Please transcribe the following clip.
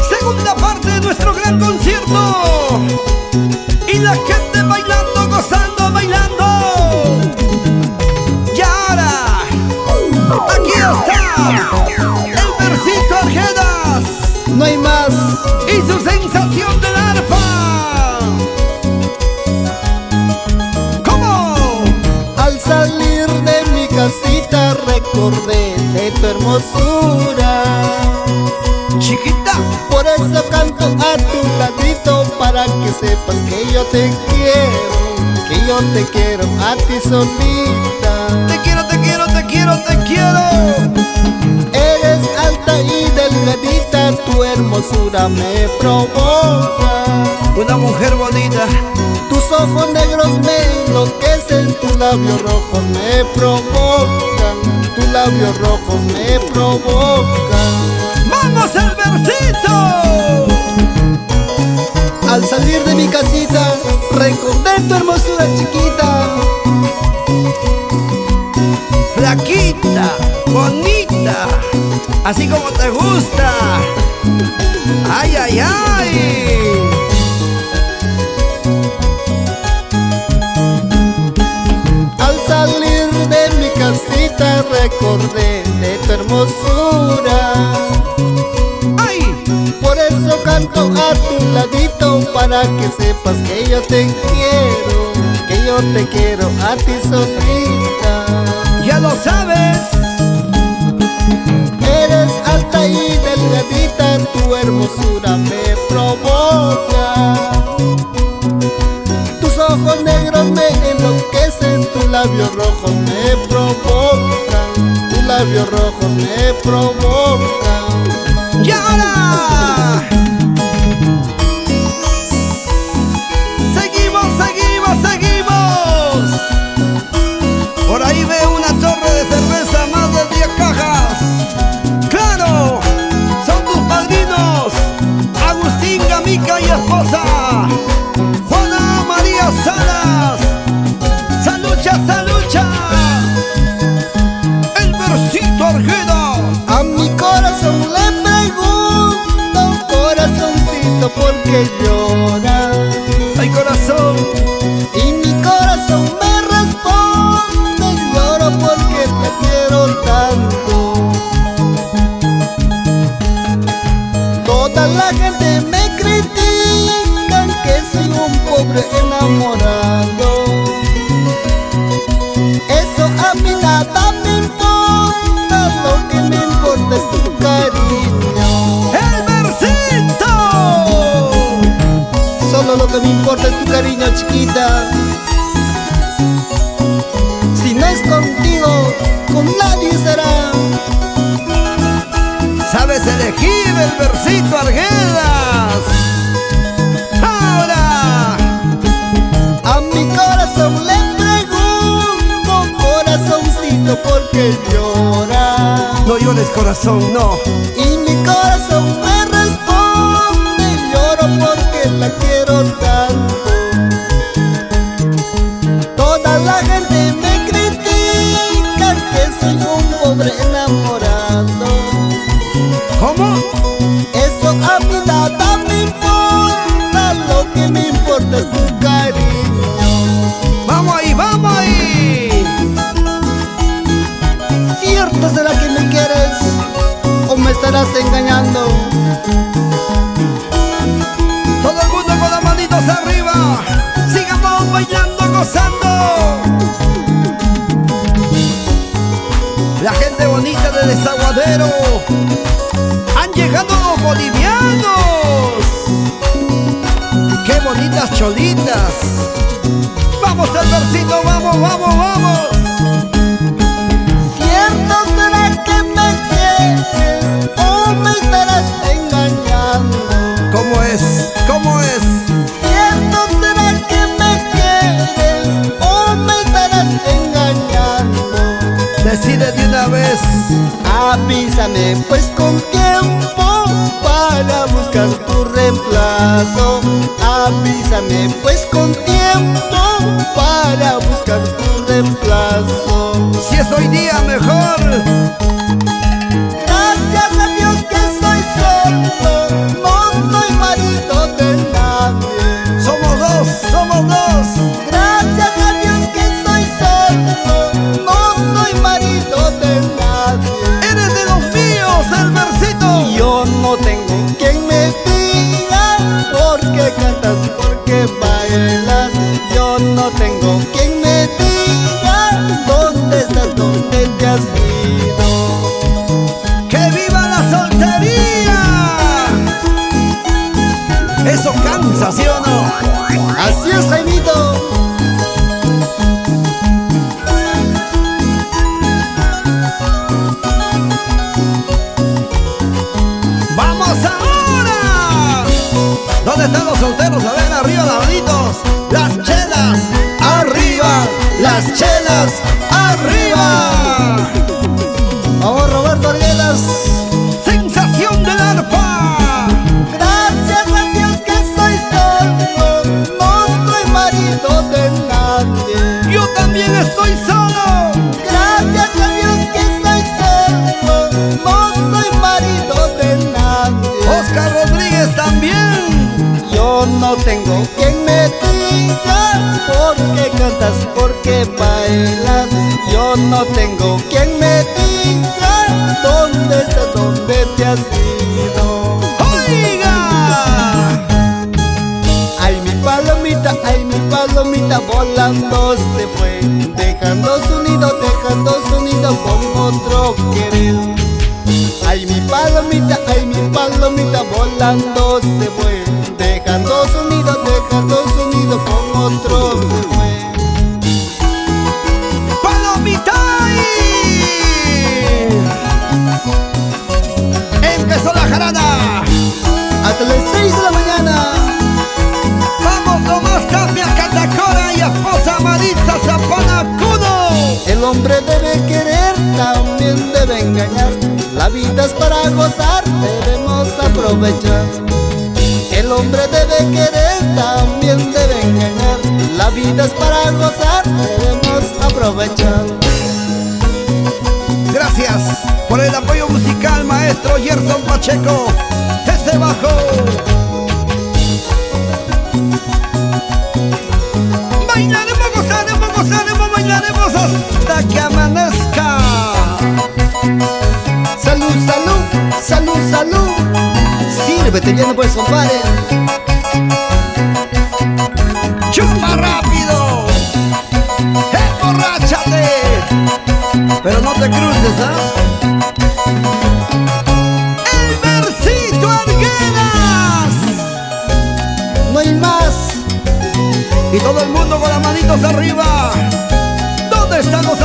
Segunda parte de nuestro gran concierto. Y la gente bailando, gozando, bailando. Y ahora, aquí está el Versito Arjedas. No hay más. Y su sensación del arpa. ¿Cómo? Al salir de mi casita recordé de tu hermosura. Chiquita, por eso canto a tu ladito, para que sepas que yo te quiero, que yo te quiero a ti solita. te quiero, te quiero, te quiero, te quiero. Eres alta y delgadita, tu hermosura me provoca. Una mujer bonita. Tus ojos negros me enloquecen, tus labios rojos me provocan, tus labios rojos me provocan. ¡Vamos al Versito! Al salir de mi casita recordé tu hermosura chiquita. Flaquita, bonita, así como te gusta. ¡Ay, ay, ay! Al salir de mi casita recordé de tu hermosura. ¡Ay! Por eso canto a tu ladito, para que sepas que yo te quiero, que yo te quiero a ti solita. ¡Ya lo sabes! Eres alta y delgadita, tu hermosura me provoca. Tus ojos negros me enloquecen, tus labios rojos me provocan, tus labios rojos me provocan. ¡Y ahora! ¡Seguimos, seguimos, seguimos! Por ahí veo una torre de cerveza, más de 10 cajas. ¡Claro! Son tus padrinos Agustín, Gamica y esposa Juana María Salas. ¡Salucha, salucha! El Versito Arjedas. A mi corazón le pregunto, corazoncito, ¿por qué llora? ¡Ay, corazón! Y mi corazón me responde, lloro porque te quiero tanto. Toda la gente me critica que soy un pobre enamorado. Eso a mí nada me importa, lo que me importa es tu cariño. ¡El Versito! Solo lo que me importa es tu cariño, chiquita. Si no es contigo, con nadie será. Sabes elegir el Versito Arjedas. Ahora, A mi corazón le pregunto, corazoncito, ¿por qué llora? no llores, corazón, no. Y mi corazón me responde, lloro porque la quiero tanto. Toda la gente me critica que soy un pobre enamorado. ¿Cómo? Eso a mí nada me importa, lo que me importa es tu cariño. ¡Vamos ahí, vamos ahí! ¿Cierto será que me quieres o me estarás engañando? Todo el mundo con las manitos arriba. Sigamos bailando, gozando. La gente bonita de Desaguadero. Han llegado los bolivianos. ¡Qué bonitas cholitas! ¡Vamos al Versito, vamos, vamos, vamos! ¿Cierto será que me quieres o me estarás engañando? ¿Cómo es? ¿Cómo es? ¿Cierto será que me quieres o me estarás engañando? Decide de una vez. Avísame pues con tiempo para buscar tu reemplazo. Avísame pues con tiempo para buscar tu reemplazo. Si Rodríguez hoy día mejor. Gracias a Dios que soy solo, no soy marido de nadie. Somos dos, somos dos. Gracias a Dios que soy solo, no soy marido de nadie. Eres de los míos, el versito. Yo no tengo quien me diga por qué cantas, por qué bailas. Yo no tengo quien me diga dónde estás, dónde te has ido. ¡Que viva la soltería! Eso cansa, ¿sí o no? Así es, Jaimito. ¡Vamos ahora! ¿Dónde están los solteros? A ver, arriba, lavaditos. Las chelas, arriba. Las chelas, arriba. Vamos, Roberto Arguedas. Sensación del arpa. Gracias a Dios que soy solo, no soy marido de nadie. Yo también estoy solo. Gracias a Dios que soy solo, no soy marido de nadie. Oscar Rodríguez también. Yo no tengo quien me diga por qué cantas, por qué bailas. Yo no tengo quien me diga dónde estás, dónde te has ido. ¡Oiga! Ay mi palomita volando se fue, dejando su nido con otro querer. Ay mi palomita volando se fue, dejando su nido con otro se fue. ¡Palomita! Empezó la jarana. Hasta las 6 de la mañana. Vamos, Tomás Tapia, Catacora y esposa Marisa Zapanacudo. El hombre debe querer, también debe engañar. La vida es para gozar, debemos aprovechar. El hombre debe querer, también debe engañar. La vida es para gozar, debemos aprovechar. Gracias por el apoyo musical, maestro Gerson Pacheco. Desde bajo. Bailaremos, bailaremos hasta que amanezca. Salud, salud, salud, salud. Sírvete bien, pues, compadre. ¡Chupa rápido! ¡Emborráchate! Pero no te cruces, ¿ah? ¡El versito Arguedas! No hay más. Y todo el mundo con las manitos arriba. ¿Dónde están los